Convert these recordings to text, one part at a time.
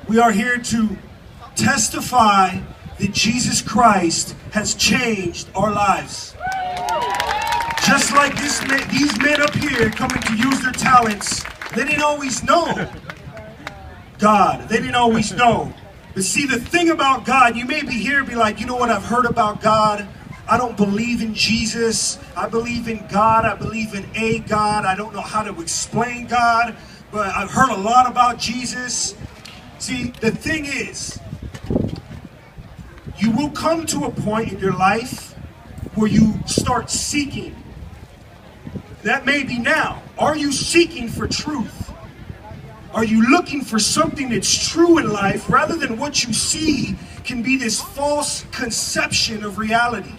We are here to testify that Jesus Christ has changed our lives. Just like these men up here coming to use their talents, they didn't always know God. They didn't always know. But see, the thing about God, you may be here and be like, you know what, I've heard about God. I don't believe in Jesus. I believe in God. I believe in a God. I don't know how to explain God, but I've heard a lot about Jesus. See, the thing is, you will come to a point in your life where you start seeking. That may be now. Are you seeking for truth? Are you looking for something that's true in life rather than what you see can be this false conception of reality?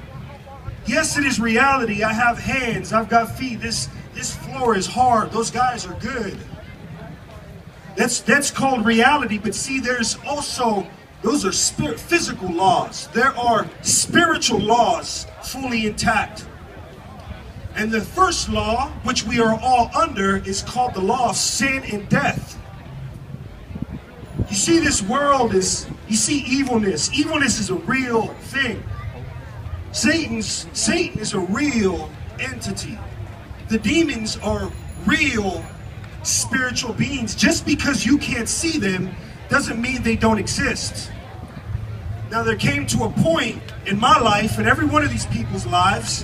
Yes, it is reality. I have hands. I've got feet. This floor is hard. Those guys are good. That's called reality. But see, there's also, those are physical laws. There are spiritual laws fully intact. And the first law, which we are all under, is called the law of sin and death. You see, this world is, you see evilness. Evilness is a real thing. Satan is a real entity. The demons are real spiritual beings. Just because you can't see them doesn't mean they don't exist. Now, there came to a point in my life and every one of these people's lives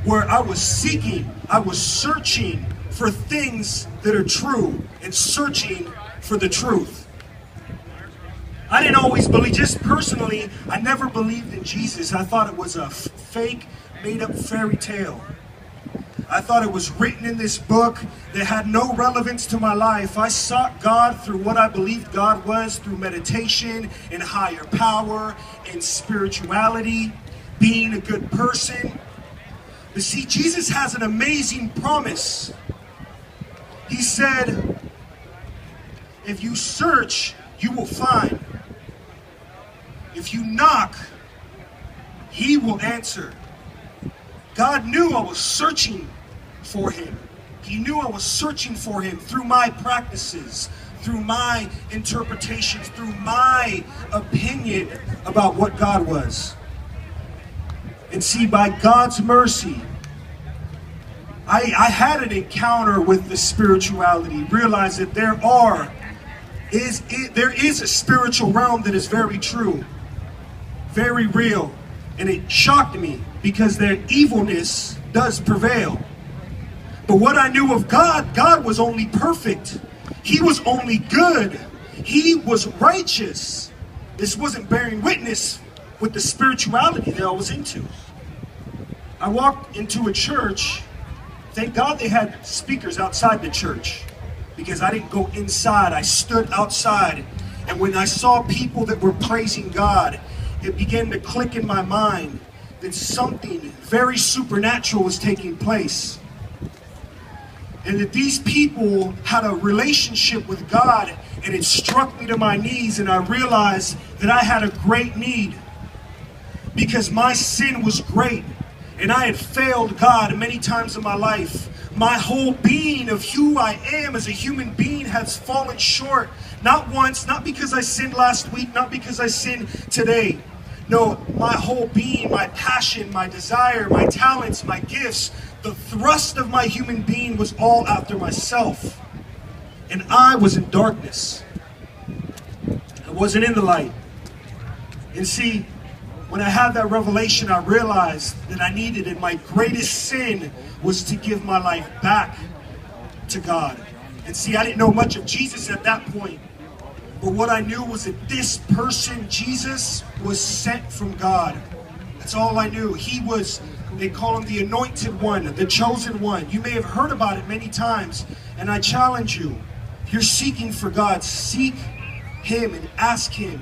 where I was seeking, I was searching for things that are true and searching for the truth. I didn't always believe, just personally, I never believed in Jesus. I thought it was a fake, made-up fairy tale. I thought it was written in this book that had no relevance to my life. I sought God through what I believed God was, through meditation and higher power and spirituality, being a good person. But see, Jesus has an amazing promise. He said, if you search, you will find. If you knock, he will answer. God knew I was searching for him. He knew I was searching for him through my practices, through my interpretations, through my opinion about what God was. And see, by God's mercy, I had an encounter with the spirituality, realized that there is a spiritual realm that is very true, very real. And it shocked me because their evilness does prevail. But what I knew of God, God was only perfect. He was only good. He was righteous. This wasn't bearing witness with the spirituality that I was into. I walked into a church. Thank God they had speakers outside the church, because I didn't go inside. I stood outside. And when I saw people that were praising God, it began to click in my mind that something very supernatural was taking place. And that these people had a relationship with God, and it struck me to my knees, and I realized that I had a great need, because my sin was great, and I had failed God many times in my life. My whole being of who I am as a human being has fallen short. Not once, not because I sinned last week, not because I sinned today. No, my whole being, my passion, my desire, my talents, my gifts, the thrust of my human being was all after myself. And I was in darkness. I wasn't in the light. And see, when I had that revelation, I realized that I needed it. My greatest sin was to give my life back to God. And see, I didn't know much of Jesus at that point. But what I knew was that this person, Jesus, was sent from God. That's all I knew. He was, they call him the anointed one, the chosen one. You may have heard about it many times. And I challenge you, if you're seeking for God, seek him and ask him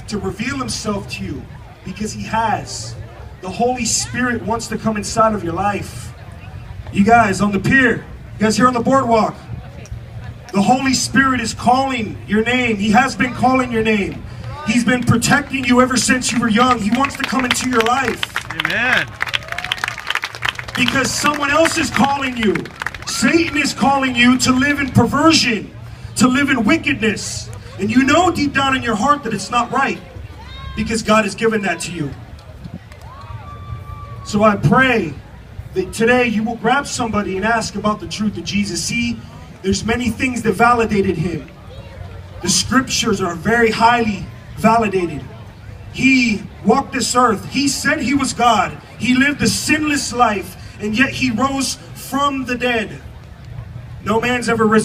to reveal himself to you, because he has. The Holy Spirit wants to come inside of your life. You guys on the pier, you guys here on the boardwalk, the Holy Spirit is calling your name. He has been calling your name. He's been protecting you ever since you were young. He wants to come into your life. Amen. Because someone else is calling you. Satan is calling you to live in perversion, to live in wickedness. And you know deep down in your heart that it's not right, because God has given that to you. So I pray that today you will grab somebody and ask about the truth of Jesus. See, there's many things that validated him. The scriptures are very highly validated. He walked this earth. He said he was God. He lived a sinless life, and yet he rose from the dead. No man's ever risen.